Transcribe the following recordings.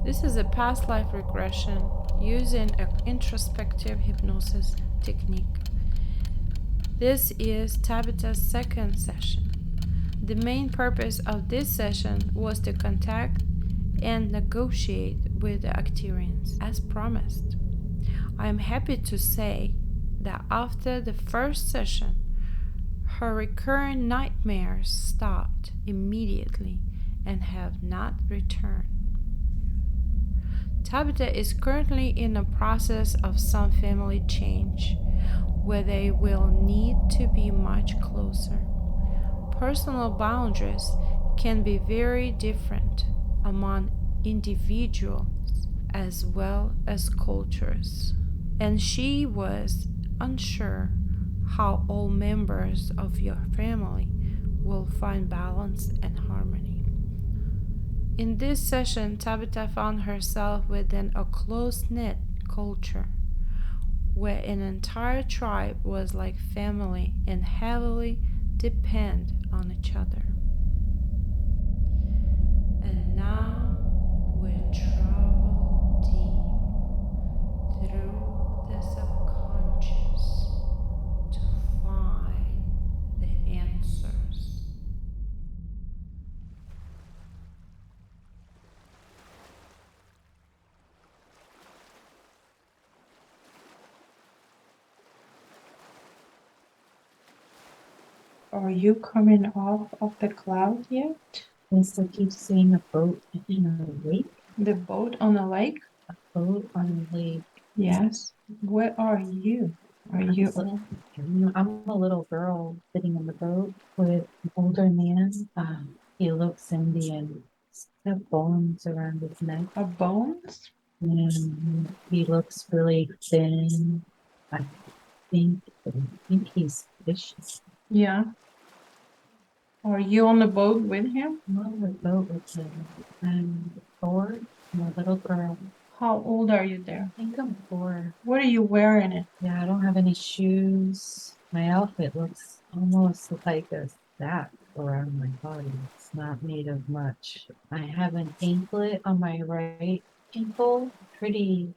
This is a past life regression using an introspective hypnosis technique. This is Tabitha's second session. The main purpose of this session was to contact and negotiate with the Arcturians as promised. I am happy to say that after the first session, her recurring nightmares stopped immediately and have not returned. Tabitha is currently in the process of some family change where they will need to be much closer. Personal boundaries can be very different among individuals as well as cultures, and she was unsure how all members of your family will find balance and harmony. In this session, Tabitha found herself within a close-knit culture where an entire tribe was like family and heavily depend on each other. And now we travel deep through the subconscious to find the answers. Are you coming off of the cloud yet? I still keep seeing a boat in a lake. The boat on a lake? A boat on a lake. Yes. Where are you? Are you? I'm a little girl sitting in the boat with an older man. He looks Indian. He's got bones around his neck. Bones? And he looks really thin. I think he's vicious. Yeah. Are you on the boat with him? I'm on the boat with him. I'm 4. I'm a little girl. How old are you there? I think I'm 4. What are you wearing it? Yeah, I don't have any shoes. My outfit looks almost like a sack around my body. It's not made of much. I have an anklet on my right ankle, pretty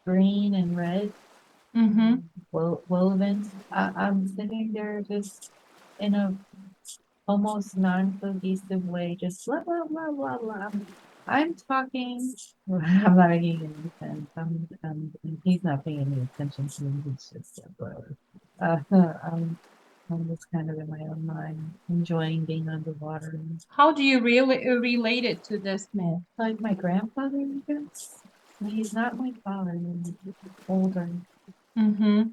green and red, Mm-hmm. woven. I'm sitting there just in a almost non-cohesive way, just blah, blah, blah, blah, blah. I'm talking. I'm not making any sense. And he's not paying any attention to me. He's just a bro. Uh, I'm, I'm just kind of in my own mind, enjoying being underwater. How do you really relate it to this man? Like my grandfather, I guess. He's not my father. He's older. Mm-hmm.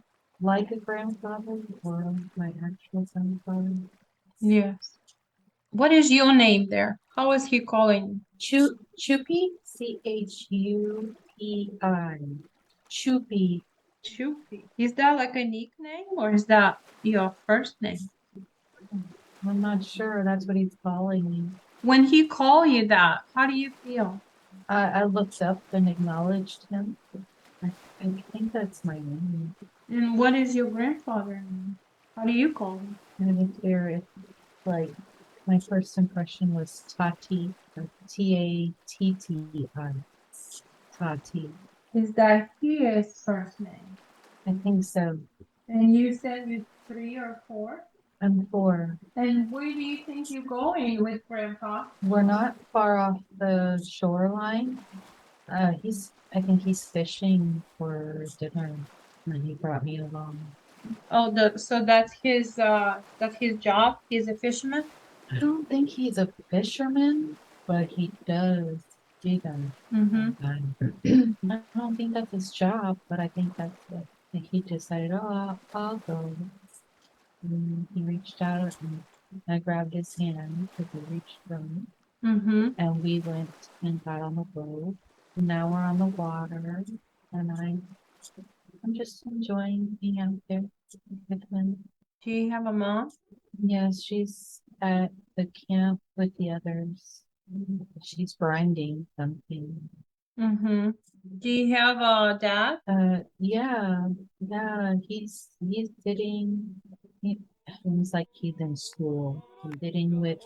Like a grandfather or my actual grandfather. Yes. What is your name there? How is he calling Chupi, Chupi. Chupi. you? Chupi. Is that like a nickname or is that your first name? I'm not sure. That's what he's calling me. When he call you that, how do you feel? I looked up and acknowledged him. I, I think that's my name. And what is your grandfather name? How do you call him? And it's like my first impression was Tati, Tatti. Tati. Is that his first name? I think so. And you said you're 3 or 4? I'm 4. And where do you think you're going with Grandpa? We're not far off the shoreline. I think he's fishing for dinner, and he brought me along. Oh, so that's his job. He's a fisherman. I don't think he's a fisherman, but he does dig them. Mm-hmm. I don't think that's his job, but I think that's it. And he decided, oh, I'll go. And he reached out and I grabbed his hand because he reached from me. Mm-hmm. And we went and got on the boat. Now we're on the water, and I'm just enjoying being out there with him. Do you have a mom? Yes, she's at the camp with the others. She's grinding something. Mm-hmm. Do you have a dad? Yeah, he's sitting. He seems like he's in school. He's sitting with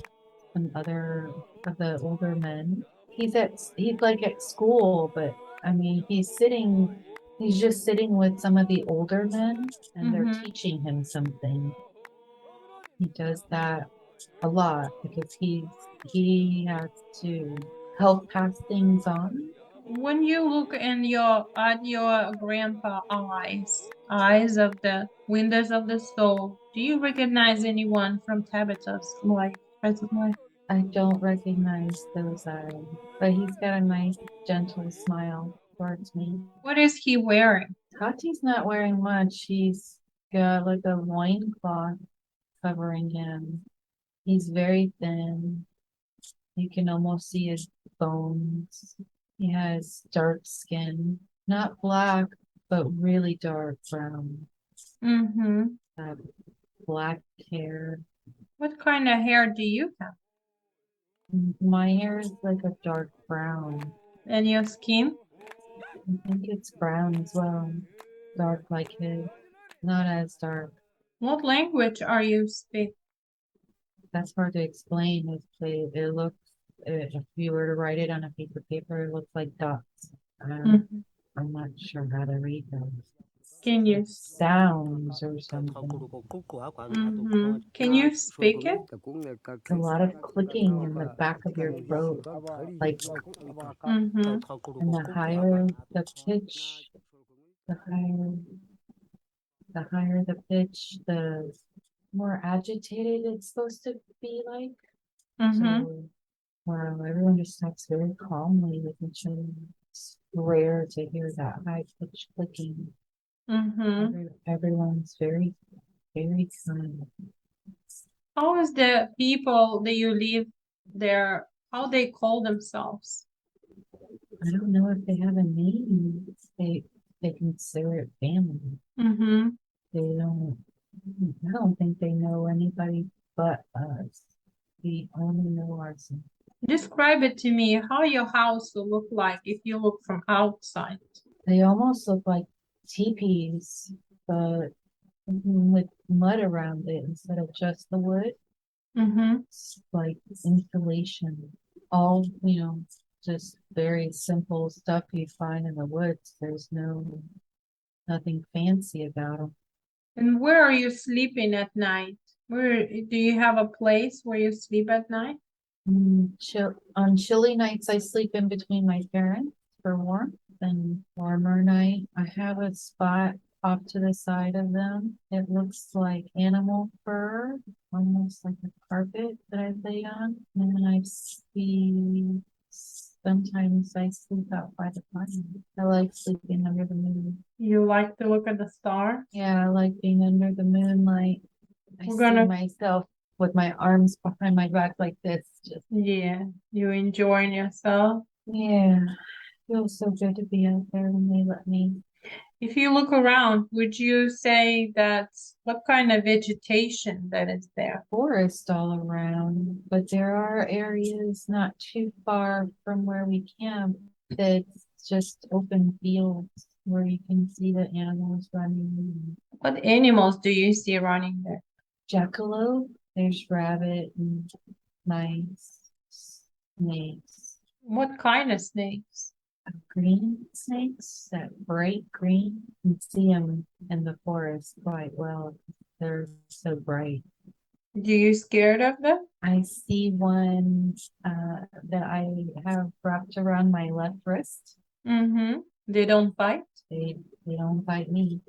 some other of the older men. he's like at school, but I mean he's just sitting with some of the older men and they're Mm-hmm. teaching him something. He does that a lot because he has to help pass things on. When you look in your at your grandpa eyes of the windows of the soul, do you recognize anyone from Tabitha's life, present life? I don't recognize those eyes, but he's got a nice, gentle smile towards me. What is he wearing? Tati's not wearing much. He's got like a loincloth covering him. He's very thin. You can almost see his bones. He has dark skin, not black, but really dark brown. Mm-hmm. Uh, Black hair. What kind of hair do you have? My hair is like a dark brown. And your skin? I think it's brown as well. Dark like his. Not as dark. What language are you speak? That's hard to explain. It looks, if you were to write it on a piece of paper, it looks like dots. Mhm. I'm not sure how to read those. Can you? Like sounds or something. Mm-hmm. Can you speak it? A lot of clicking in the back of your throat, like, Mm-hmm. and the higher the pitch, the higher the pitch, the more agitated it's supposed to be like. Mm-hmm. So, wow, everyone just talks very calmly with each other. It's rare to hear that high pitch clicking. Mm-hmm. Everyone's very, very kind. How is the people that you live there, how they call themselves? I don't know if they have a name. They consider it family. Mm-hmm. They don't. I don't think they know anybody but us. We only know ourselves. Describe it to me how your house will look like if you look from outside. They almost look like teepees, but with mud around it instead of just the wood. Mm-hmm. It's like insulation. All, just very simple stuff you find in the woods. There's nothing fancy about them. And where are you sleeping at night? Where do you have a place where you sleep at night? On chilly nights, I sleep in between my parents for warmth, and warmer night, I have a spot off to the side of them. It looks like animal fur, almost like a carpet that I lay on. And then sometimes I sleep out by the fire. I like sleeping under the moon. You like to look at the stars? Yeah, I like being under the moonlight. I We're see gonna, myself with my arms behind my back like this. Just, yeah, you enjoying yourself. yeah, feels so good to be out there when they let me. If you look around, would you say that's what kind of vegetation that is there? Forest all around, but there are areas not too far from where we camp that's just open fields where you can see the animals running. What animals do you see running there? Jackalope, there's rabbit and mice, snakes, What kind of snakes? green snakes, that bright green. You can see them in the forest quite well. They're so bright. Do you scared of them? I see one that I have wrapped around my left wrist. Mm-hmm. They don't bite? They don't bite me.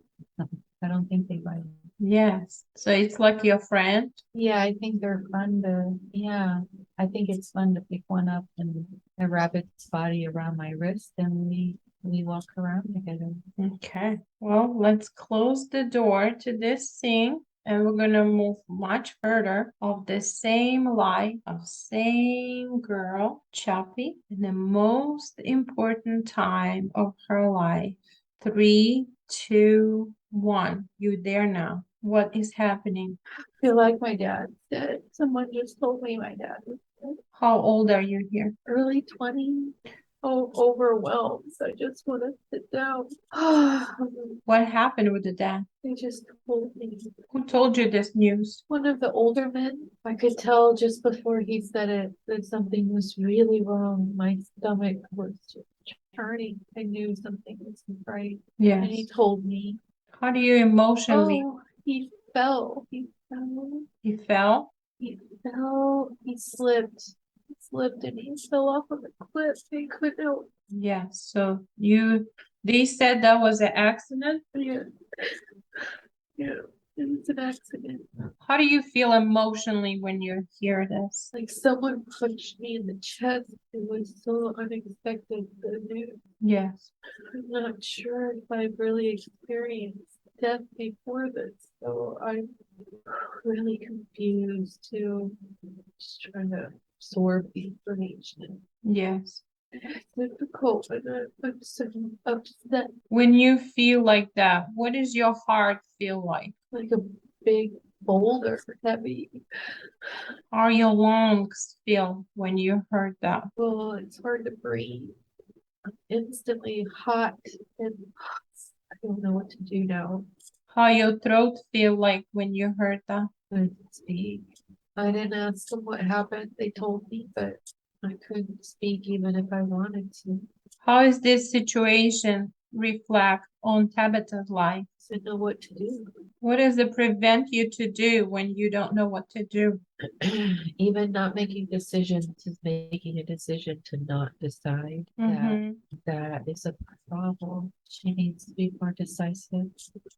I don't think they bite. Yes. So it's like your friend. Yeah, I think they're fun to, yeah, I think it's fun to pick one up and I wrap its body around my wrist and we walk around together. Okay. Well, let's close the door to this scene and we're gonna move much further of the same life of same girl, Chappie, in the most important time of her life. 3, 2, 1. You're there now. What is happening? I feel like my dad's dead. Someone just told me my dad was dead. How old are you here? Early 20s. overwhelmed. So I just want to sit down. What happened with the dad? They just told me. Who told you this news? One of the older men. I could tell just before he said it that something was really wrong. My stomach was just turning. I knew something wasn't right. And he Yes. told me, How do you emotionally? oh, he fell. He fell. He fell? He fell. He slipped. He slipped and he fell off of the cliff. They couldn't help. Yes. So they said that was an accident? Yeah. Yeah. It was an accident. How do you feel emotionally when you hear this? Like someone punched me in the chest. It was so unexpected. The news. Yes. I'm not sure if I've really experienced death before this, so I'm really confused too. Just trying to absorb the information. Yes. It's difficult, and I'm so upset. When you feel like that, what does your heart feel like? Like a big boulder, heavy. How your lungs feel when you heard that? Well, it's hard to breathe. Instantly hot, and I don't know what to do now. How your throat feel like when you heard that? I speak. I didn't ask them what happened. They told me, but I couldn't speak even if I wanted to. How is this situation reflect on Tabitha's life? I didn't know what to do. What does it prevent you to do when you don't know what to do? Even not making decisions is making a decision to not decide. Mm-hmm. That is a problem. She needs to be more decisive.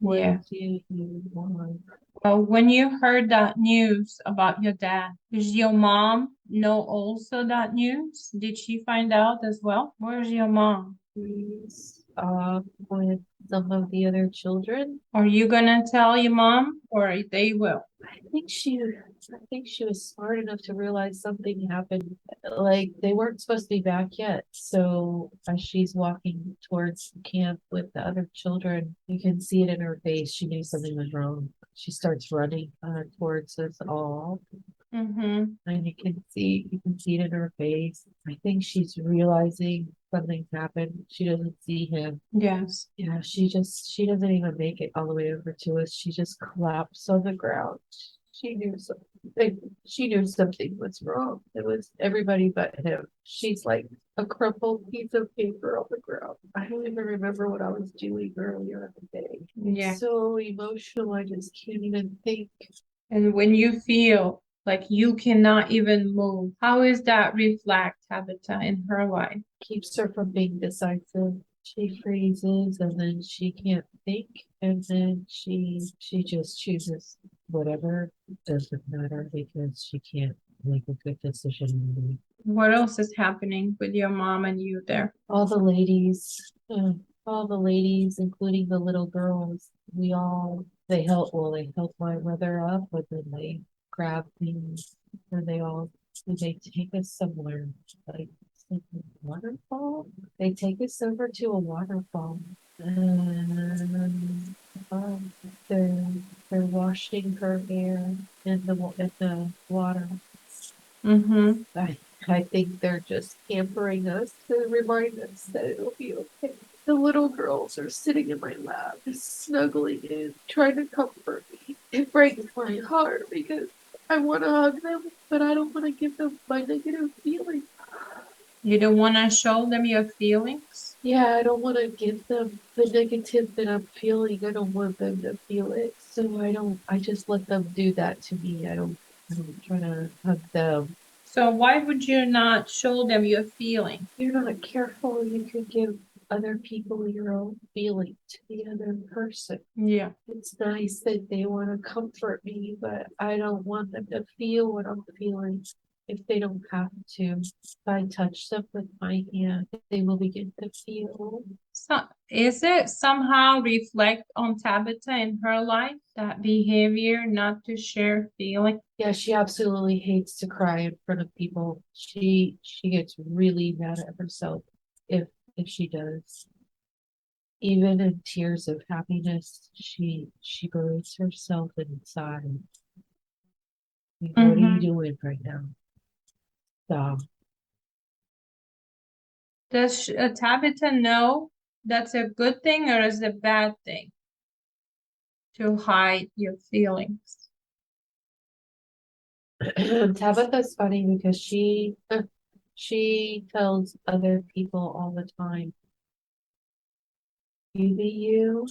What Yeah. do you want? Well, when you heard that news about your dad, does your mom know also that news? Did she find out as well? Where's your mom? She's with some of the other children. Are you gonna tell your mom or they will? I think she was smart enough to realize something happened. Like they weren't supposed to be back yet. So as she's walking towards the camp with the other children, you can see it in her face. She knew something was wrong. She starts running towards us all. Mm-hmm. And you can see it in her face. I think she's realizing something's happened. She doesn't see him. Yes. Yeah, she doesn't even make it all the way over to us. She just collapsed on the ground. She knew something. She knew something was wrong. It was everybody but him. She's like a crumpled piece of paper on the ground. I don't even remember what I was doing earlier in the day. Yeah. So emotional, I just can't even think. And when you feel like you cannot even move, how is that reflect Tabitha in her life? Keeps her from being decisive. She freezes and then she can't think and then she just chooses whatever. Doesn't matter because she can't make a good decision. What else is happening with your mom and you there? All the ladies, all the ladies, including the little girls, they help my mother up, but then they grab things and they take us somewhere, like some waterfall. They take us over to a waterfall. And they're they're washing her hair in the water. Mm-hmm. I think they're just pampering us to remind us that it'll be okay. The little girls are sitting in my lap, just snuggling in, trying to comfort me. It breaks my heart because I want to hug them, but I don't want to give them my negative feelings. You don't want to show them your feelings? Yeah, I don't want to give them the negative that I'm feeling. I don't want them to feel it. So I just let them do that to me. I don't try to hug them. So why would you not show them your feeling? You're not careful, you could give other people your own feeling to the other person. Yeah. It's nice that they want to comfort me, but I don't want them to feel what I'm feeling if they don't have to. If I touch them with my hand, they will begin to feel. So is it somehow reflect on Tabitha in her life, that behavior not to share feeling? Yeah, she absolutely hates to cry in front of people. She gets really mad at herself if she does. Even in tears of happiness, she berates herself inside. What are you doing right now? Stop. Does Tabitha know that's a good thing or is it a bad thing to hide your feelings? Tabitha's funny because she tells other people all the time, you be you,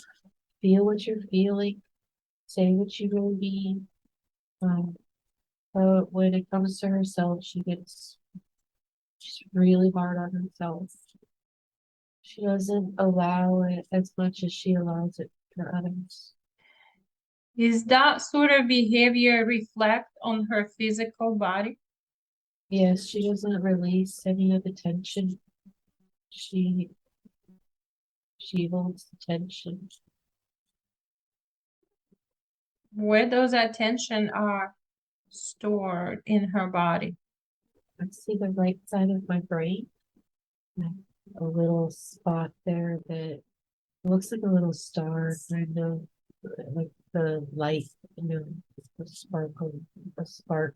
feel what you're feeling, say what you really mean. But when it comes to herself, she's really hard on herself. She doesn't allow it as much as she allows it for others. Is that sort of behavior reflect on her physical body? Yes, she doesn't release any of the tension. She she holds the tension. Where those attention are stored in her body? I see the right side of my brain, like a little spot there that looks like a little star, kind of like the light, the sparkle, a spark,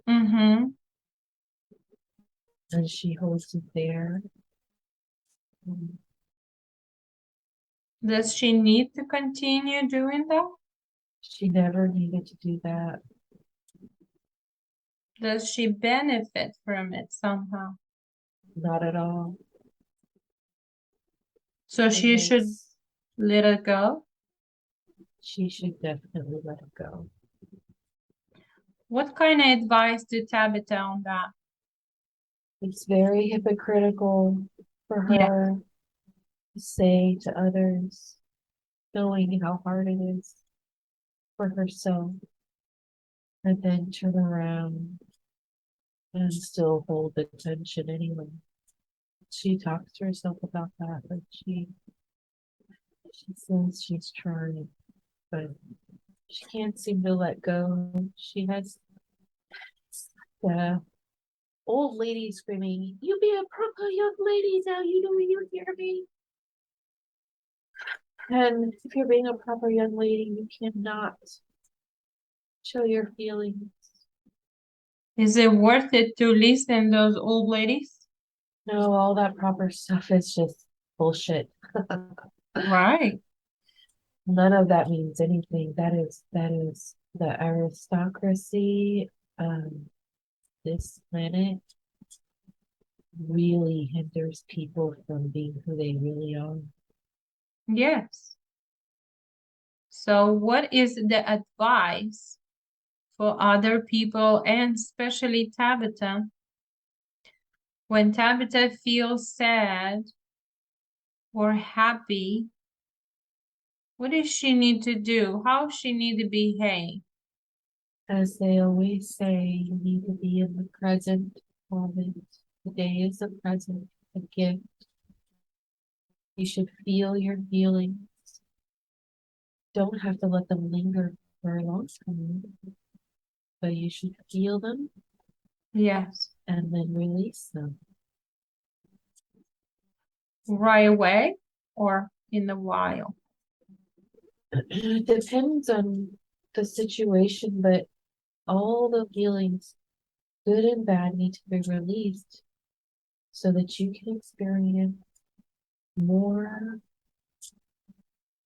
Mm-hmm. and she holds it there. Um, Does she need to continue doing that? She never needed to do that. Does she benefit from it somehow? Not at all. So It she should makes let it go? she should definitely let it go. What kind of advice did Tabitha on that? It's very hypocritical for Yeah. her to say to others, knowing how hard it is for herself, and then turn around and still hold the tension anyway. She talks to herself about that, but she says she's trying, but she can't seem to let go. She has the old lady screaming, "You be a proper young lady now, you hear me?" And if you're being a proper young lady, you cannot show your feelings. Is it worth it to listen to those old ladies? No, all that proper stuff is just bullshit. Right. None of that means anything. That is the aristocracy. This planet really hinders people from being who they really are. Yes. So what is the advice for other people and especially Tabitha when Tabitha feels sad or happy? What does she need to do? How she need to behave? As they always say, you need to be in the present moment. Today is the present, a gift. You should feel your feelings. Don't have to let them linger for a long time, but you should feel them Yes. and then release them. Right away or in a while? It depends on the situation, but all the feelings, good and bad, need to be released so that you can experience more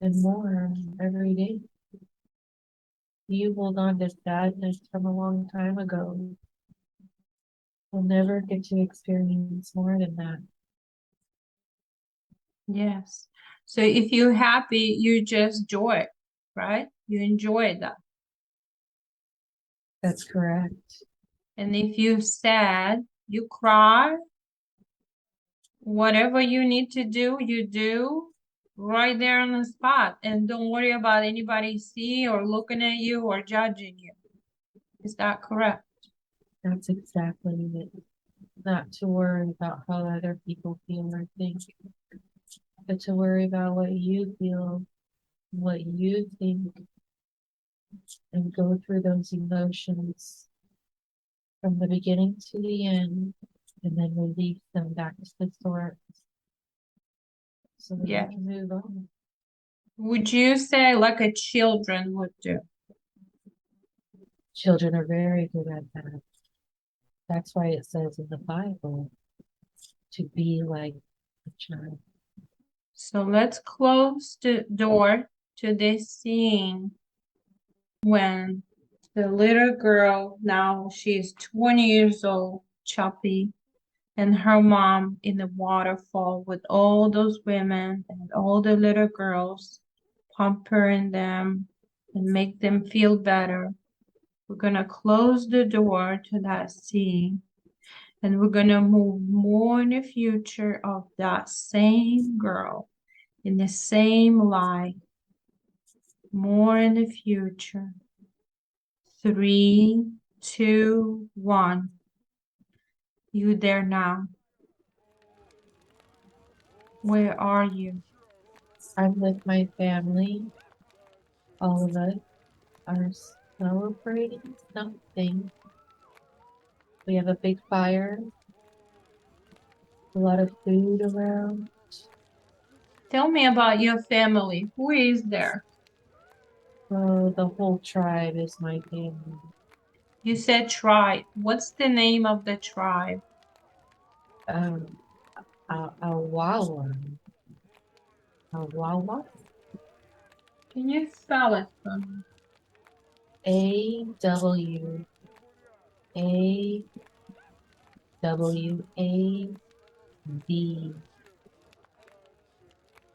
and more every day. You hold on to sadness from a long time ago. You'll never get to experience more than that. Yes. So if you're happy, you just joy, right? You enjoy that. That's correct. And if you're sad, you cry. Whatever you need to do, you do right there on the spot. And don't worry about anybody see or looking at you or judging you. Is that correct? That's exactly it. Not to worry about how other people feel or think, but to worry about what you feel, what you think, and go through those emotions from the beginning to the end, and then release them back to the source so that you Yeah. can move on. Would you say like a children would do? Children are very good at that. That's why it says in the Bible to be like a child. So let's close the door to this scene when the little girl, now she's 20 years old, Choppy, and her mom in the waterfall with all those women and all the little girls, pampering them and make them feel better. We're going to close the door to that scene, and we're going to move more in the future of that same girl in the same life, more in the future. 3, 2, 1. You there now? Where are you? I'm with my family. All of us are celebrating something. We have a big fire, a lot of food around. Tell me about your family. Who is there? So the whole tribe is my family. You said tribe. What's the name of the tribe? Um, a Wawa. A Wawa? Can you spell it for me?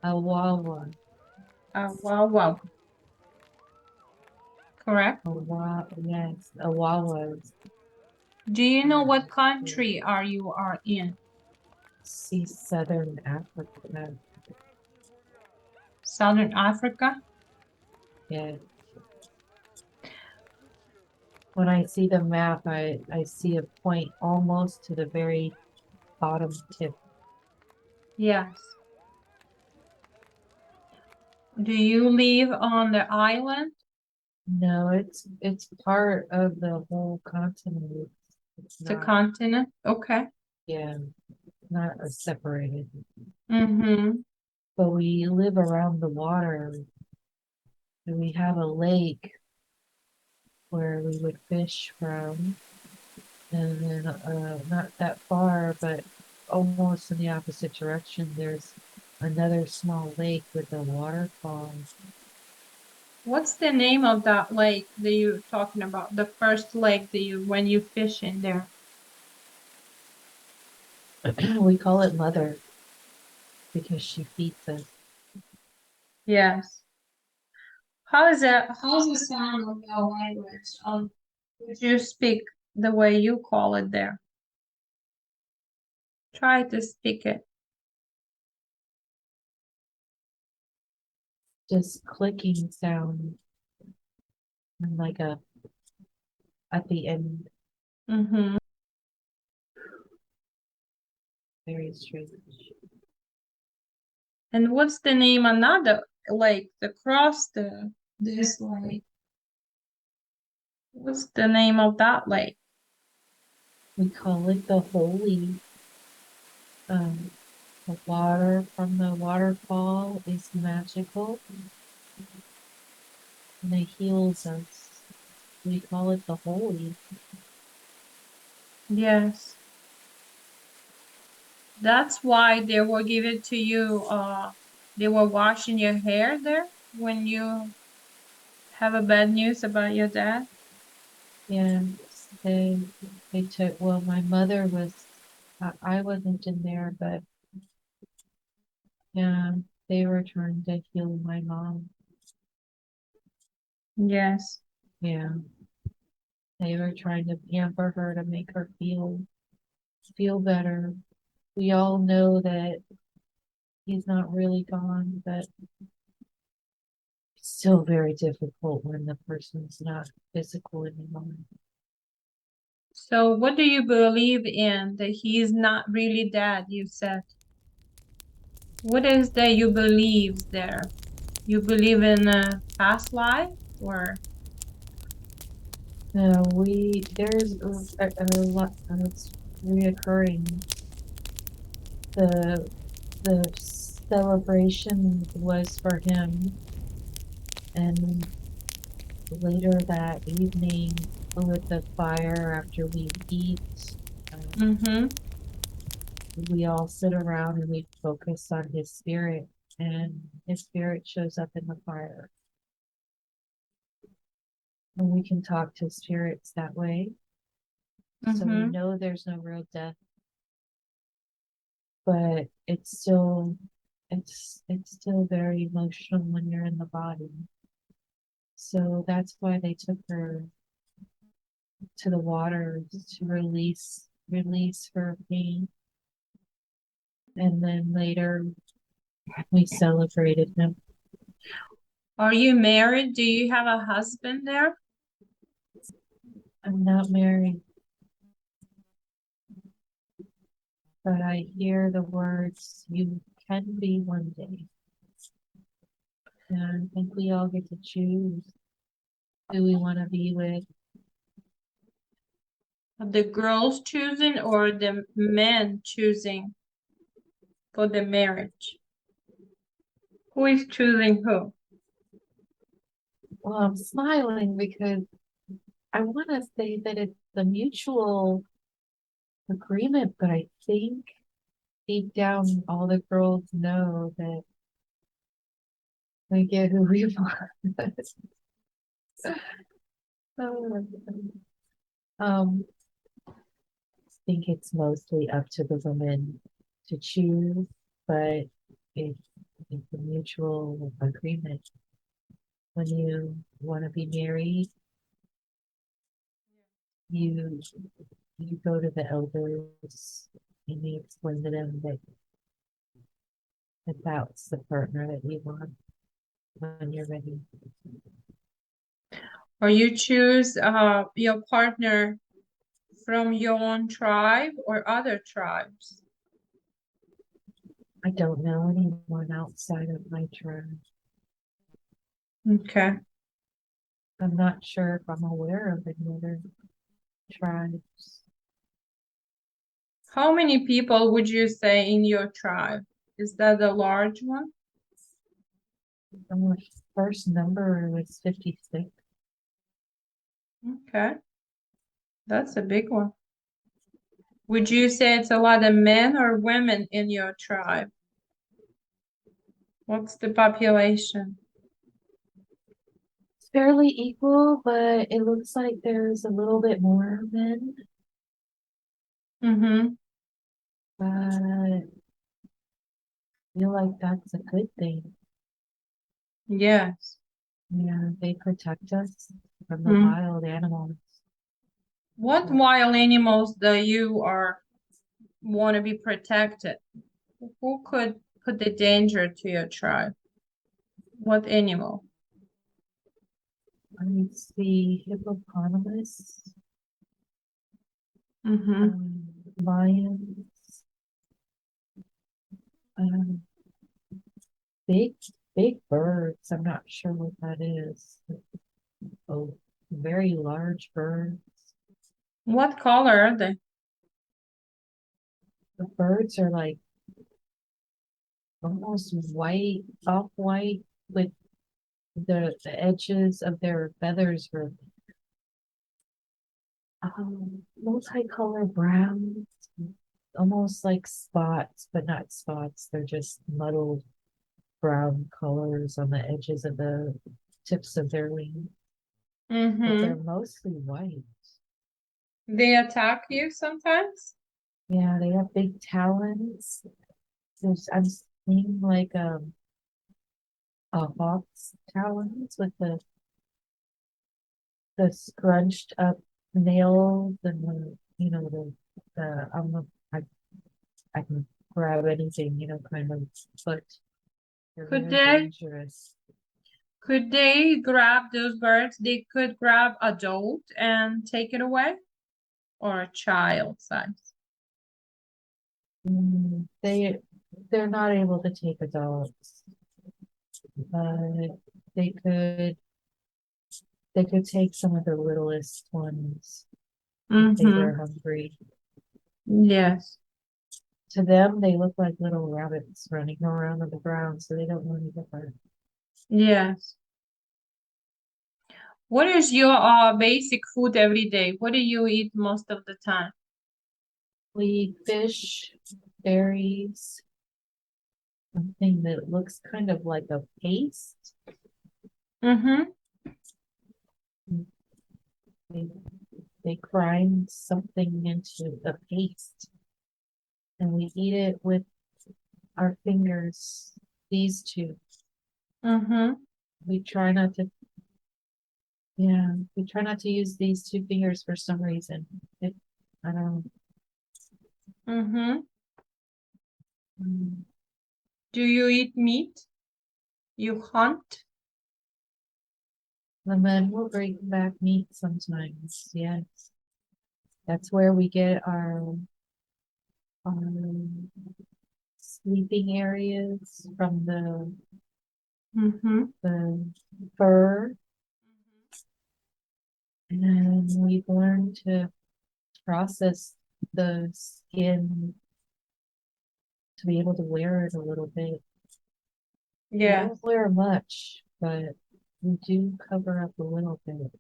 AWAWAD. A Wawa. Wow, wow. Correct. Yes, a Wawas. Do you know what country you are in? See Southern Africa. Southern Africa? Yeah. When I see the map, I see a point almost to the very bottom tip. Yes. Do you live on the island? No, it's part of the whole continent. It's The not, continent? Okay. yeah, not separated. Mm-hmm. But we live around the water, and we have a lake where we would fish from, and then not that far, but almost in the opposite direction, there's another small lake with a waterfall. What's the name of that lake that you're talking about? The first lake that when you fish in there? We call it Mother because she feeds us. Yes. How is that? How's the sound of your language? Would you speak the way you call it there? Try to speak it. Just clicking sound and like a at the end, Mm-hmm. very strange. And what's the name another lake across this lake? What's the name of that lake? We call it the holy. Um, the water from the waterfall is magical and it heals us. We call it the holy. Yes. That's why they were giving to you, they were washing your hair there when you have a bad news about your dad? Yeah, they they took. Well, my mother was. I wasn't in there, but yeah, they were trying to heal my mom. Yes. Yeah, they were trying to pamper her to make her feel better. We all know that he's not really gone, but it's still very difficult when the person's not physical anymore. So what do you believe in that he's not really dead, you said? What is that you believe there? You believe in a past life or? There's a lot that's reoccurring. The celebration was for him, and later that evening with the fire after we eat, um, Mm-hmm. we all sit around and we focus on his spirit, and his spirit shows up in the fire. And we can talk to spirits that way. So we know there's no real death, but it's still very emotional when you're in the body. So that's why they took her to the water to release her pain. And then later we celebrated him. Are you married? Do you have a husband there? I'm not married, but I hear the words, "You can be one day." And I think we all get to choose who we want to be with. The girls choosing or the men choosing for the marriage? Who is choosing who? Well, I'm smiling because I want to say that it's a mutual agreement, but I think deep down, all the girls know that we get who we want. um, I think it's mostly up to the women to choose, but it's a mutual agreement. When you want to be married, you you go to the elders and you explain to them that that's the partner that you want when you're ready. Or you choose your partner from your own tribe or other tribes? I don't know anyone outside of my tribe. Okay. I'm not sure if I'm aware of any other tribes. How many people would you say in your tribe? Is that a large one? The first number was 56. Okay. That's a big one. Would you say it's a lot of men or women in your tribe? What's the population? It's fairly equal, but it looks like there's a little bit more men. Mm-hmm. But I feel like that's a good thing. Yes. Yeah, they protect us from the Mm. wild animals. What wild animals do you want to be protected? Who could put the danger to your tribe? What animal? I see hippopotamus, Mm-hmm. lions, um, big, big birds. I'm not sure what that is. Oh, very large birds. What color are they? The birds are like almost white, off-white, with the edges of their feathers are multicolor brown, almost like spots, but not spots. They're just muddled brown colors on the edges of the tips of their wings, but they're Mm-hmm. mostly white. They attack you sometimes? Yeah, they have big talons. I'm seeing like a hawk's talons with the scrunched up nails and I I can grab anything, kind of, but they're Could very they dangerous. could they grab those birds? They could grab adult and take it away? Or a child size? They're not able to take adults, but they could they could take some of the littlest ones if they Mm-hmm. were hungry. Yes. To them, they look like little rabbits running around on the ground, so they don't want to get hurt. Yes. What is your basic food every day? What do you eat most of the time? We eat fish, berries, something that looks kind of like a paste. Mm-hmm. They, they grind something into a paste and we eat it with our fingers, these two. Mm-hmm. We try not to, yeah, we try not to use these two fingers for some reason. I don't Mm-hmm. know. Do you eat meat? You hunt? The men will bring back meat sometimes, yes. That's where we get our sleeping areas from Mm-hmm. the fur, and we've learned to process the skin to be able to wear it a little bit. We Yeah. don't wear much, but we do cover up a little bit.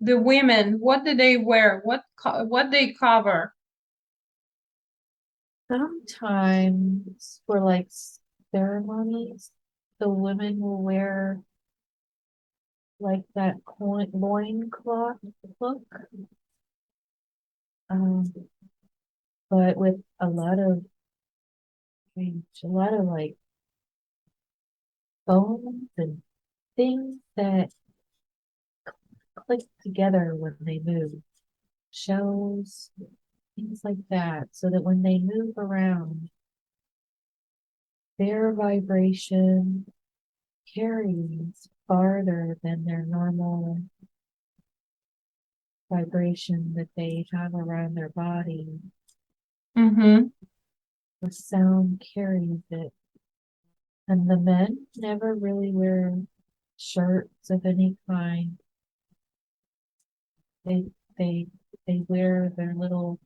The women, what do they wear? What they cover? Sometimes for like ceremonies, the women will wear like that loin cloth look, um, but with a lot of like bones and things that click together when they move, shells, things like that, so that when they move around, their vibration carries farther than their normal vibration that they have around their body. Mm-hmm. The sound carries it. And the men never really wear shirts of any kind. They they they wear a little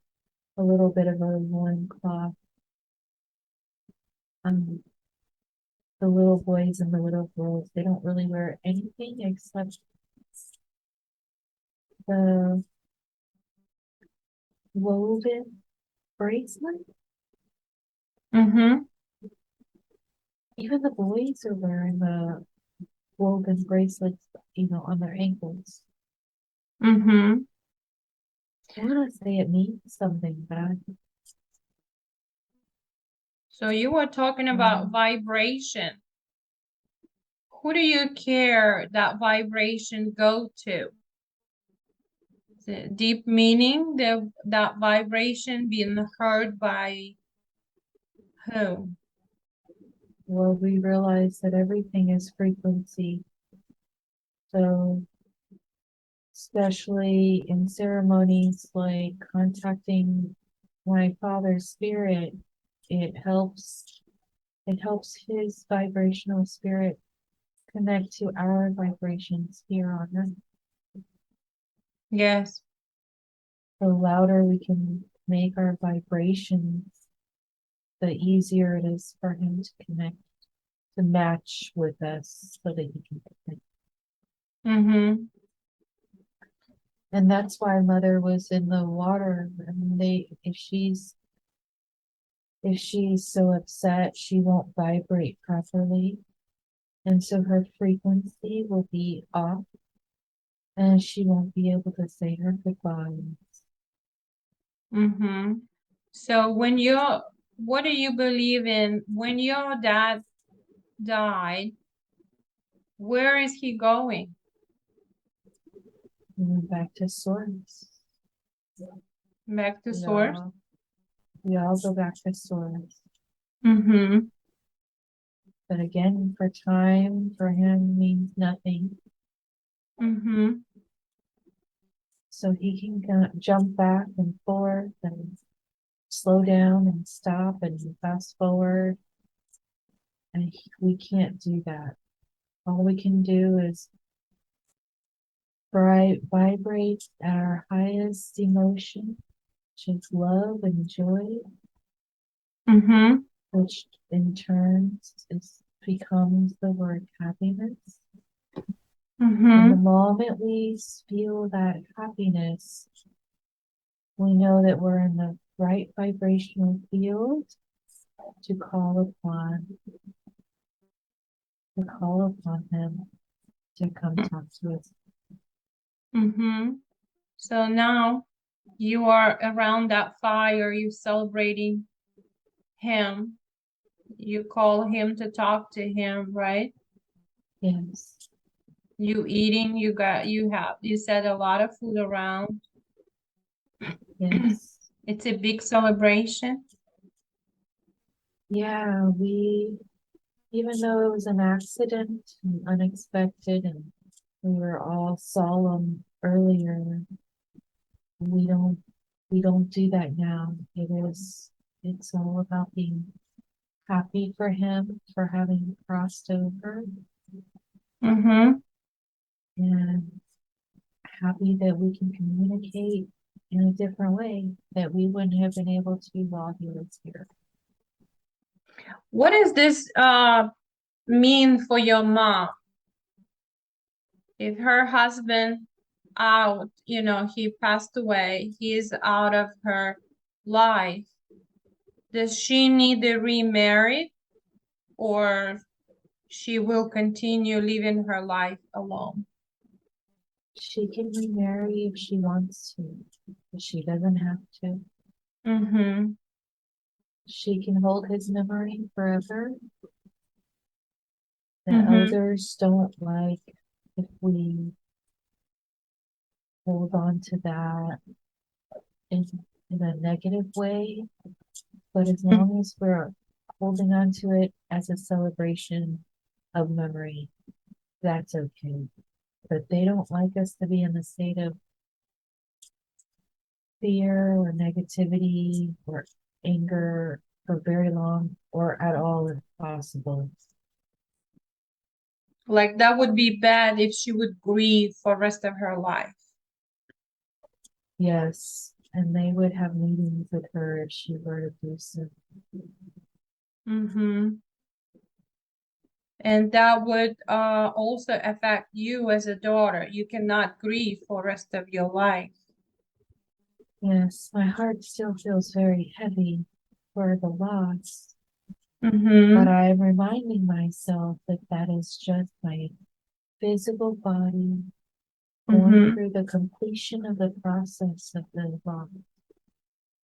bit of a loincloth. Um, the little boys and the little girls, they don't really wear anything except the woven bracelet. Mm-hmm. Even the boys are wearing the woven bracelets, on their ankles. Mm-hmm. I want to say it means something, but So you were talking about um, vibration. Who do you care that vibration go to? The deep meaning, that vibration being heard by who? well, we realize that everything is frequency. So, especially in ceremonies like contacting my father's spirit, it helps it helps his vibrational spirit connect to our vibrations here on earth. Yes. The louder we can make our vibrations, the easier it is for him to connect, to match with us so that he can connect. Mm-hmm. And that's why mother was in the water. I mean, if she's so upset, she won't vibrate properly. And so her frequency will be off and she won't be able to say her goodbyes. Mm-hmm. So what do you believe in? When your dad died, where is he going? We went back to source. Back to We source? all, we all go back to source. Mm-hmm. But again, for time, for him means nothing. Mm-hmm. So he can jump back and forth and slow down and stop and fast forward. And we can't do that. All we can do is vibrate at our highest emotion, which is love and joy, Mm-hmm. which in turn becomes the word happiness. And the Mm-hmm. moment we feel that happiness, we know that we're in the right vibrational field to call upon him to come talk to us. Mm-hmm. So now you are around that fire, you celebrating him. You call him to talk to him, right? Yes, You eating, you said a lot of food around. yes. It's a big celebration. Yeah, even though it was an accident and unexpected and we were all solemn earlier, we don't we don't do that now. It's all about being happy for him for having crossed over Mm-hmm. and happy that we can communicate in a different way that we wouldn't have been able to while he was here. What does this mean for your mom? If her husband out, he passed away, he's out of her life, does she need to remarry or she will continue living her life alone? She can remarry if she wants to, but she doesn't have to. Mm-hmm. She can hold his memory forever. The Mm-hmm. elders don't like if we hold on to that in, in a negative way, but as long as we're holding on to it as a celebration of memory, that's okay. But they don't like us to be in a state of fear or negativity or anger for very long or at all if possible. Like that would be bad if she would grieve for the rest of her life. Yes, and they would have meetings with her if she were to do so. Mm-hmm. And that would also affect you as a daughter. You cannot grieve for the rest of your life. Yes, my heart still feels very heavy for the loss, but Mm-hmm. I'm reminding myself that that is just my physical body going Mm-hmm. through the completion of the process of the loss,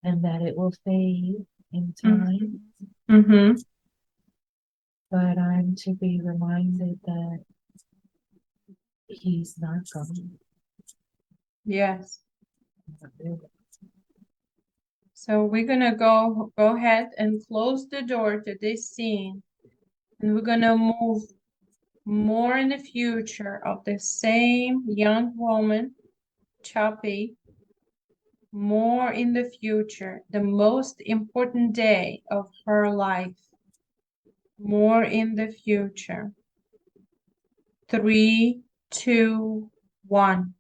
and that it will fade in Mm-hmm. time. Mm-hmm. But I'm to be reminded that he's not gone. Yes. So we're gonna go ahead and close the door to this scene, and we're gonna move more in the future of the same young woman, Choppy, more in the future, the most important day of her life, more in the future. 3, 2, 1.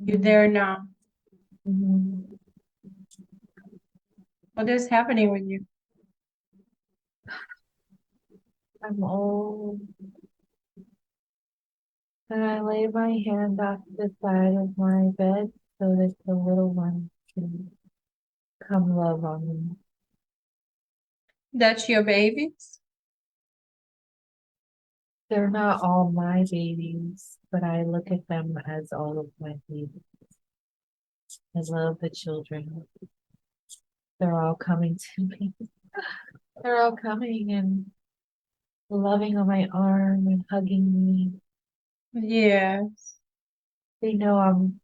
You're there now. Mhm. What is happening with you? I'm old, and I lay my hand off the side of my bed so that the little one can come love on me. That's your babies? They're not all my babies, but I look at them as all of my babies. I love the children. They're all coming to me. They're all coming and loving on my arm and hugging me. Yes. They know I'm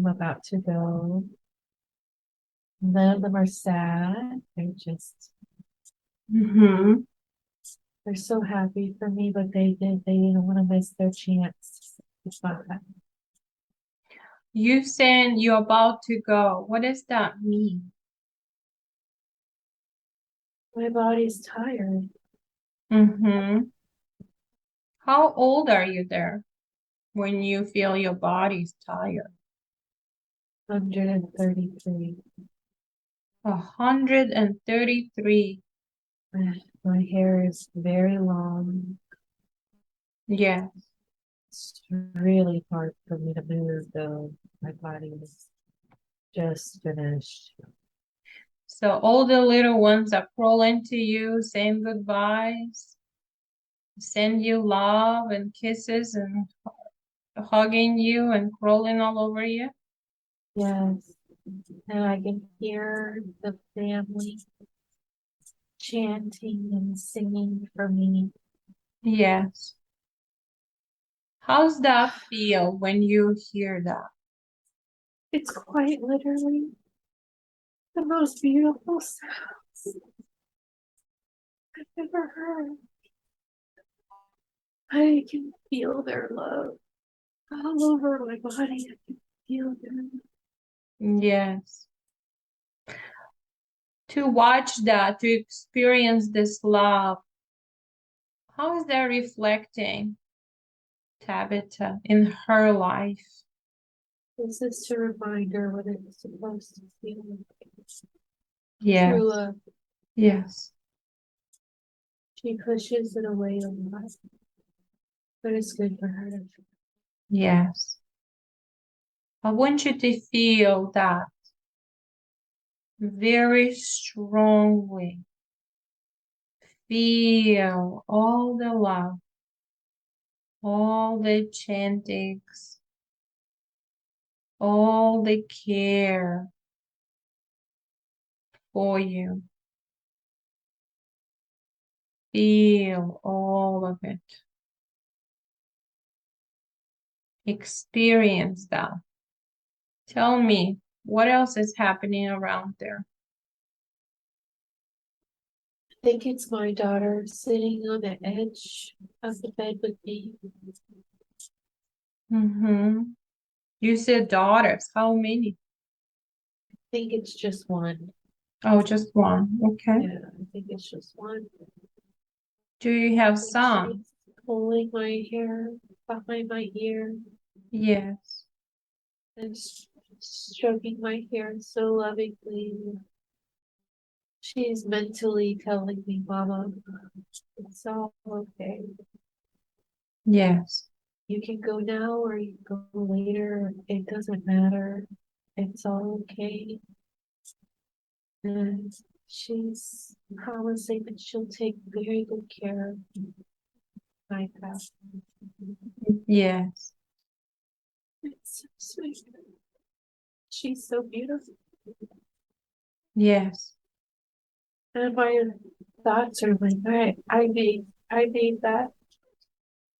about to go. None of them are sad. Mm-hmm. They're so happy for me, but they didn't want to miss their chance. Goodbye. You saying you're about to go. What does that mean? My body's tired. Mm-hmm. How old are you there when you feel your body's tired? 133. 133. My hair is very long. Yeah. It's really hard for me to move though. My body is just finished. So all the little ones are crawling to you, saying goodbyes, send you love and kisses and hugging you and crawling all over you. Yes. And I can hear the family chanting and singing for me. Yes. How's that feel when you hear that? It's quite literally the most beautiful sounds I've ever heard. I can feel their love all over my body. I can feel them. Yes. To watch that, to experience this love, how is that reflecting, Tabitha, in her life? This is to remind her what it's supposed to feel like. Yes. True love. Yes. She pushes it away a lot, but it's good for her. Yes. I want you to feel that very strongly. Feel all the love, all the chantings, all the care for you. Feel all of it. Experience that. Tell me, what else is happening around there? I think it's my daughter sitting on the edge of the bed with me. Mm-hmm. You said daughters. How many? I think it's just one. Oh, just one. Okay. Yeah, I think it's just one. Do you have And some? she's pulling my hair behind my ear Yes. and stroking my hair so lovingly. She's mentally telling me, Mama, it's all okay. Yes. You can go now or you can go later. It doesn't matter. It's all okay. And she's promising that she'll take very good care of my past. Yes. It's so sweet. She's so beautiful. Yes. And my thoughts are like, all right, I made that.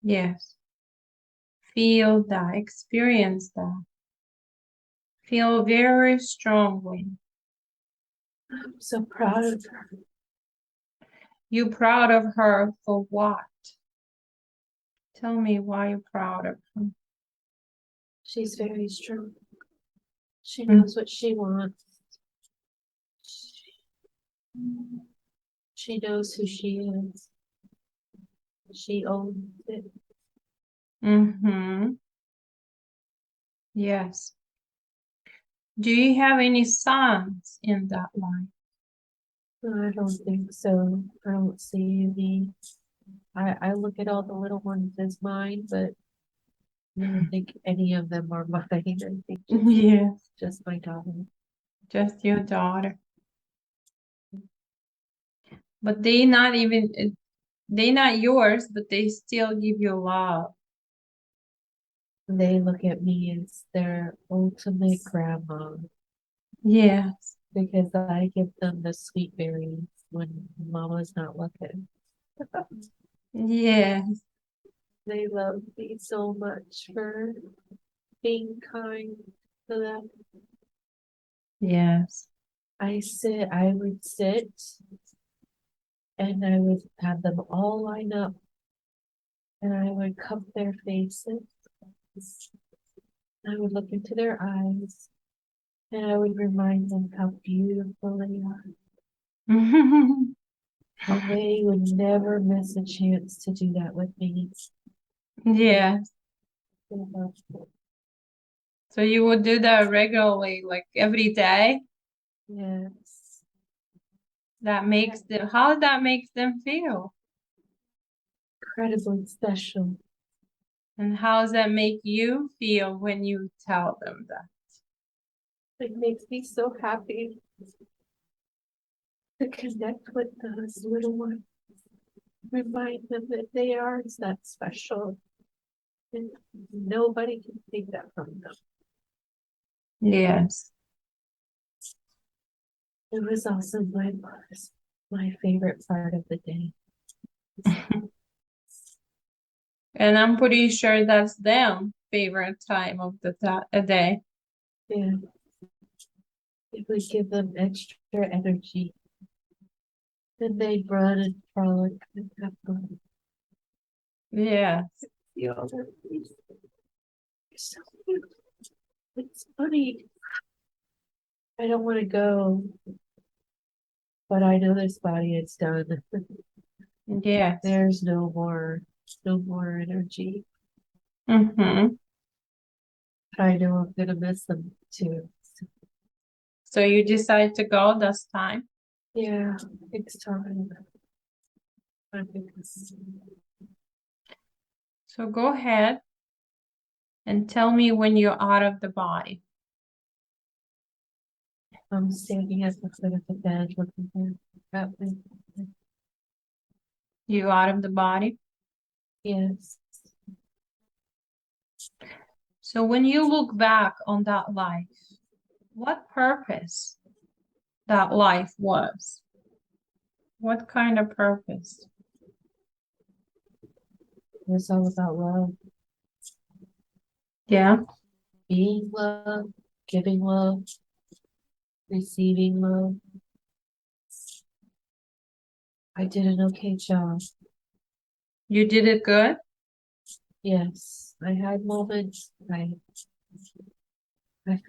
Yes. Feel that. Experience that. Feel very strongly. I'm so proud of her. You proud of her for what? Tell me why you're proud of her. She's very strong. She Mm. knows what she wants. She knows who she is. She owns it. Mm-hmm. Yes. Do you have any sons in that line? I don't think so. I don't see any. I look at all the little ones as mine, but I don't think any of them are mine. I think Yes. just my daughter. Just your daughter. But they not yours, but they still give you love. They look at me as their ultimate grandma Yes. because I give them the sweet berries when mama's not looking. Yes. They love me so much for being kind to them. Yes. I would sit and I would have them all line up and I would cup their faces. I would look into their eyes and I would remind them how beautiful they are. How they would never miss a chance to do that with me. Yes. They love me. So you would do that regularly, like every day? Yes. That makes them, how that makes them feel? Incredibly special. And how does that make you feel when you tell them that? It makes me so happy to connect with those little ones. Remind them that they are that special and nobody can take that from them. Yes. It was also my favorite part of the day. And I'm pretty sure that's them favorite time of the day. Yeah. It would give them extra energy. Then they run and frolic and have fun. Yeah. See all their faces. So cute. It's funny. I don't want to go, but I know this body is done. Yes. There's no more energy. Mm-hmm. I know I'm gonna miss them too. So you decide to go this time? Yeah, it's time. I think So go ahead and tell me when you're out of the body. I'm standing at the foot of the bed looking at me. You out of the body? Yes. So when you look back on that life, what purpose that life was? What kind of purpose? It's all about love. Yeah. Being love, giving love, receiving love. I did an okay job. You did it good? Yes. I had moments I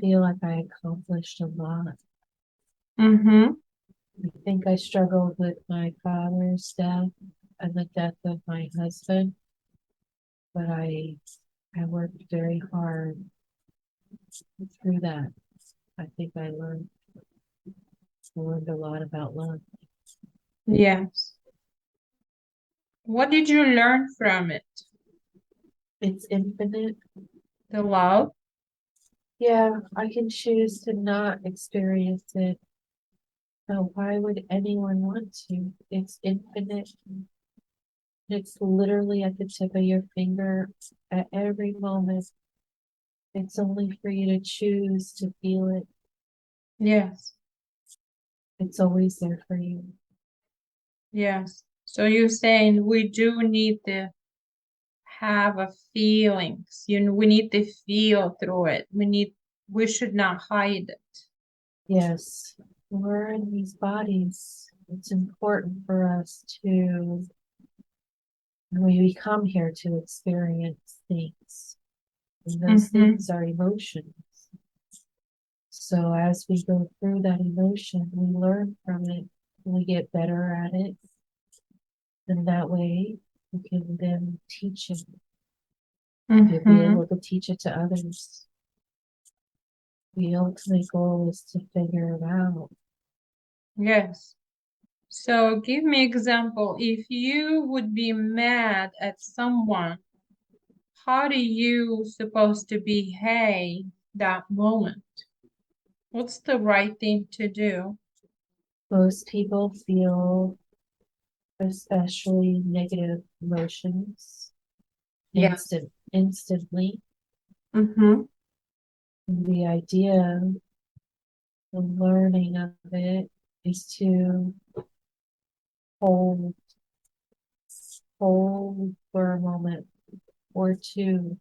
feel like I accomplished a lot. Mm-hmm. I think I struggled with my father's death and the death of my husband, but I worked very hard through that. I think I learned a lot about love. Yes. What did you learn from it? It's infinite. The love? Yeah, I can choose to not experience it. Now, why would anyone want to? It's infinite. It's literally at the tip of your finger at every moment. It's only for you to choose to feel it. Yes. It's always there for you. Yes. So you're saying we do need to have a feelings. We need to feel through it. We should not hide it. Yes, we're in these bodies. It's important for us to, we come here to experience things. And those Mm-hmm. things are emotions. So as we go through that emotion, we learn from it, we get better at it. And that way we can then teach it. You'll be Mm-hmm. able to teach it to others. The ultimate goal is to figure it out. Yes. So give me example. If you would be mad at someone, how do you supposed to behave that moment? What's the right thing to do? Most people feel especially negative emotions Yeah. instantly. Mm-hmm. The idea, the learning of it is to hold, hold for a moment or two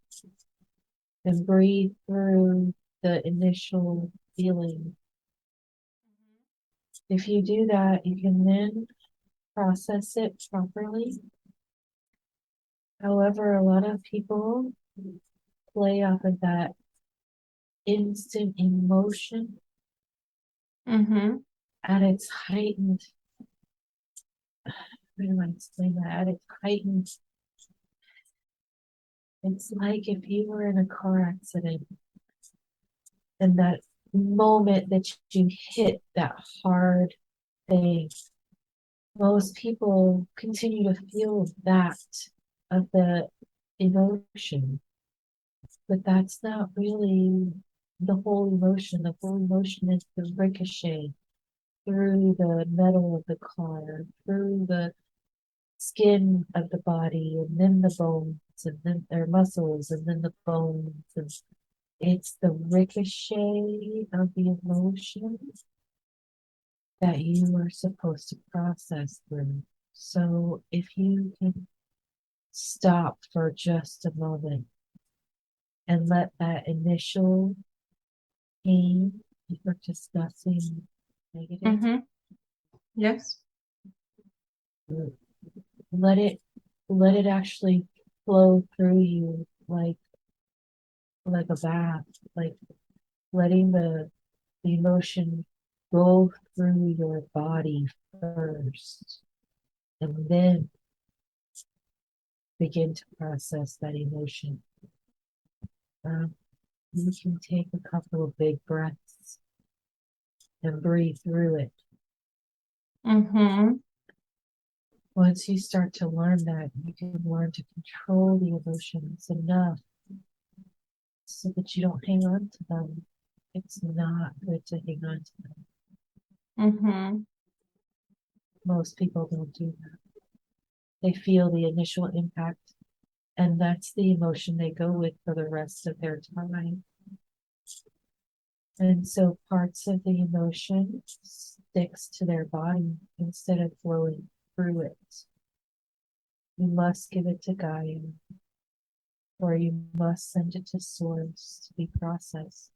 and breathe through the initial feeling. If you do that, you can then process it properly. However, a lot of people play off of that instant emotion Mm-hmm. at its heightened, how do I explain that? At its heightened, it's like if you were in a car accident and that moment that you hit that hard thing, most people continue to feel that of the emotion, but that's not really the whole emotion. The whole emotion is the ricochet. through the metal of the car, through the skin of the body, and then the bones, and then their muscles, and then the bones. And it's the ricochet of the emotions that you are supposed to process through. So if you can stop for just a moment and let that initial pain, if we're discussing negative, Yes. let it let it actually flow through you like a bath, like letting the emotion go through your body first and then begin to process that emotion. You can take a couple of big breaths and breathe through it. Once you start to learn that, you can learn to control the emotions enough so that you don't hang on to them. It's not good to hang on to them. Most people don't do that. They feel the initial impact, and that's the emotion they go with for the rest of their time. And so parts of the emotion sticks to their body instead of flowing through it. You must give it to Gaia, or you must send it to Source to be processed.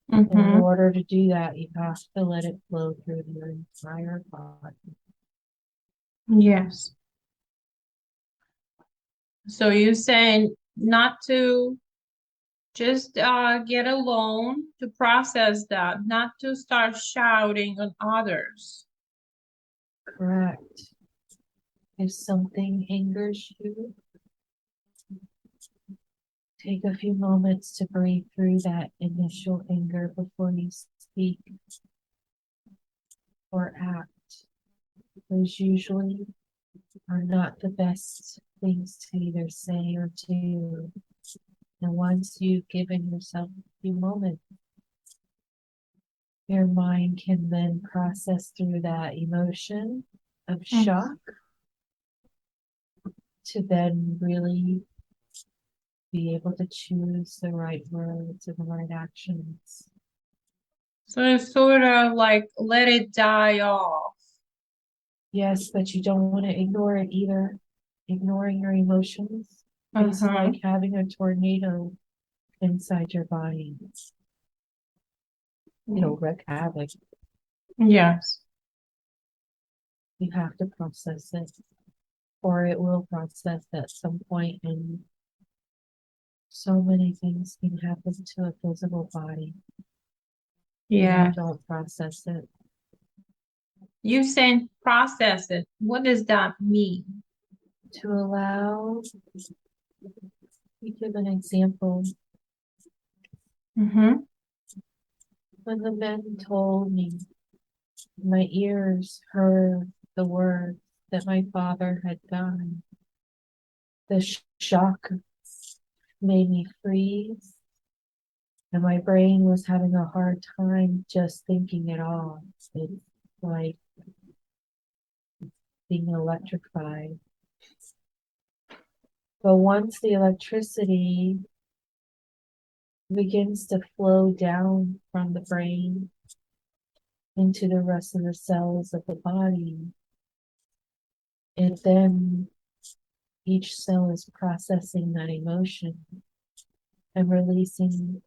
And in order to do that, you have to let it flow through your entire body. Yes. So you're saying not to just get alone to process that, not to start shouting on others. Correct. If something angers you, take a few moments to breathe through that initial anger before you speak or act. Those usually are not the best things to either say or do. And once you've given yourself a few moments, your mind can then process through that emotion of shock to then really be able to choose the right words and the right actions. So it's sort of like let it die off. Yes, but you don't want to ignore it either. Ignoring your emotions is like having a tornado inside your body. It'll wreak havoc. Yes. You have to process it, or it will process at some point, and so many things can happen to a physical body. Yeah. You don't process it. You saying process it. What does that mean? To allow, we give an example. When the men told me, my ears heard the word that my father had done. The shock made me freeze, and my brain was having a hard time just thinking it all. It's like being electrified. But once the electricity begins to flow down from the brain into the rest of the cells of the body, and then each cell is processing that emotion and releasing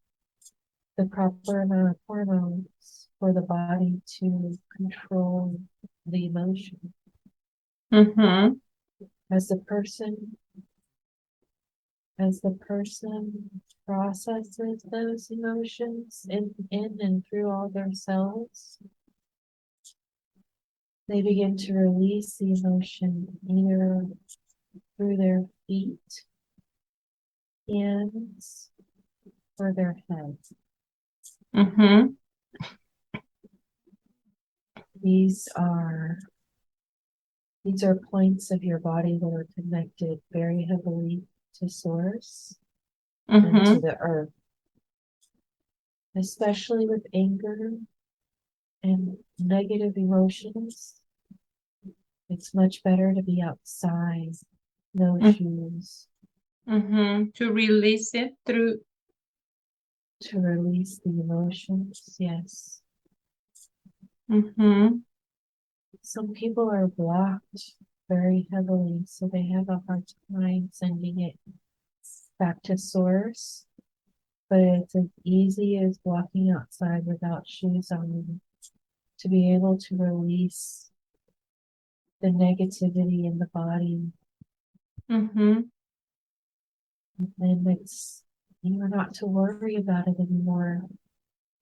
the proper amount of hormones for the body to control the emotion. As the person processes those emotions in and through all their cells, they begin to release the emotion either through their feet, hands, or their heads. These are points of your body that are connected very heavily to Source and to the earth. Especially with anger, And negative emotions, it's much better to be outside, no shoes, To release it through. to release the emotions. Yes. Some people are blocked very heavily, so they have a hard time sending it back to source. But it's as easy as walking outside without shoes on to be able to release the negativity in the body. And it's, you're not to worry about it anymore.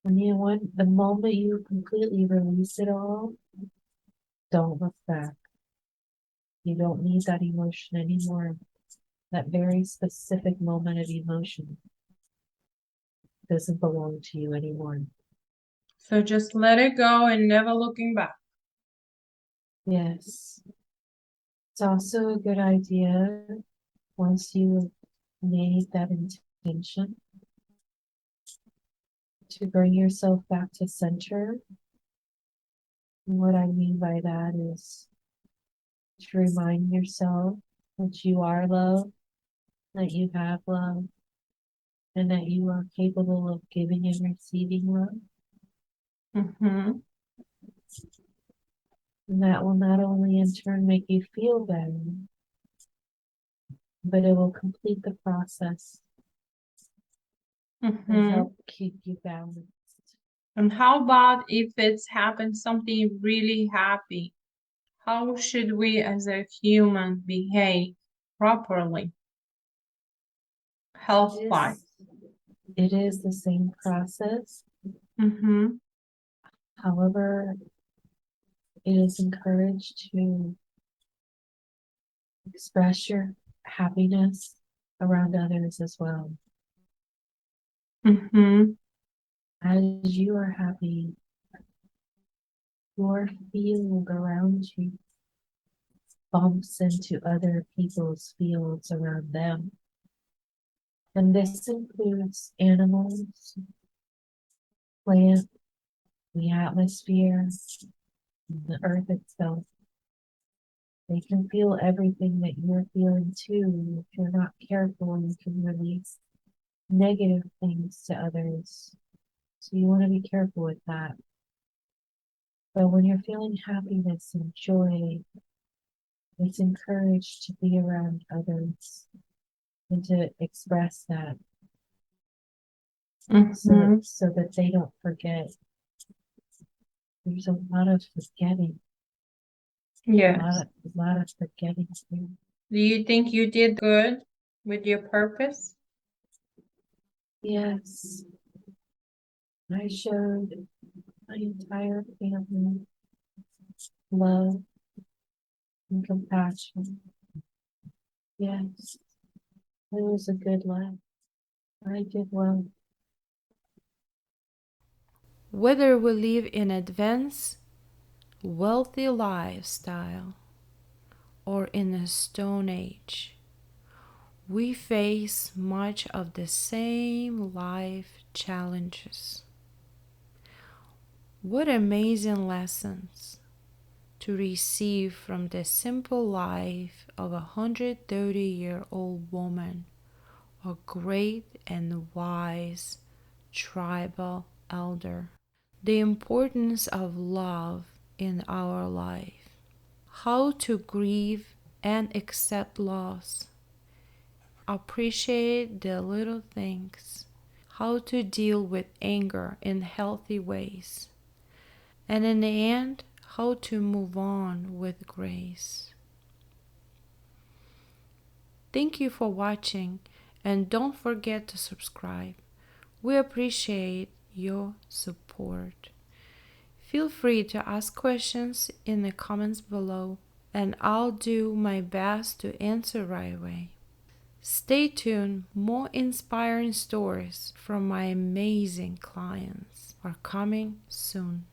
The moment you completely release it all, don't look back. You don't need that emotion anymore. That very specific moment of emotion doesn't belong to you anymore. So just let it go and never looking back. Yes. It's also a good idea once you made that intention to bring yourself back to center. And what I mean by that is to remind yourself that you are love, that you have love, and that you are capable of giving and receiving love. And that will not only in turn make you feel better, but it will complete the process and help keep you balanced. And how about if it's happened something really happy? How should we as a human behave properly, health-wise? It is the same process. However, it is encouraged to express your happiness around others as well. As you are happy, your field around you bumps into other people's fields around them. And this includes animals, plants, the atmosphere, the earth itself. They can feel everything that you're feeling too. If you're not careful, you can release negative things to others. So you want to be careful with that. But when you're feeling happiness and joy, it's encouraged to be around others and to express that so that they don't forget. There's a lot of forgetting. Yes. A lot of forgetting here. Do you think you did good with your purpose? Yes. I showed my entire family love and compassion. Yes. It was a good life. I did well. Whether we live in advanced, wealthy lifestyle or in a stone age, we face much of the same life challenges. What amazing lessons to receive from the simple life of a 130-year-old woman, a great and wise tribal elder. The importance of love in our life, how to grieve and accept loss, appreciate the little things, how to deal with anger in healthy ways, and in the end, how to move on with grace. Thank you for watching, and don't forget to subscribe. We appreciate your support. Feel free to ask questions in the comments below, and I'll do my best to answer right away. Stay tuned, more inspiring stories from my amazing clients are coming soon.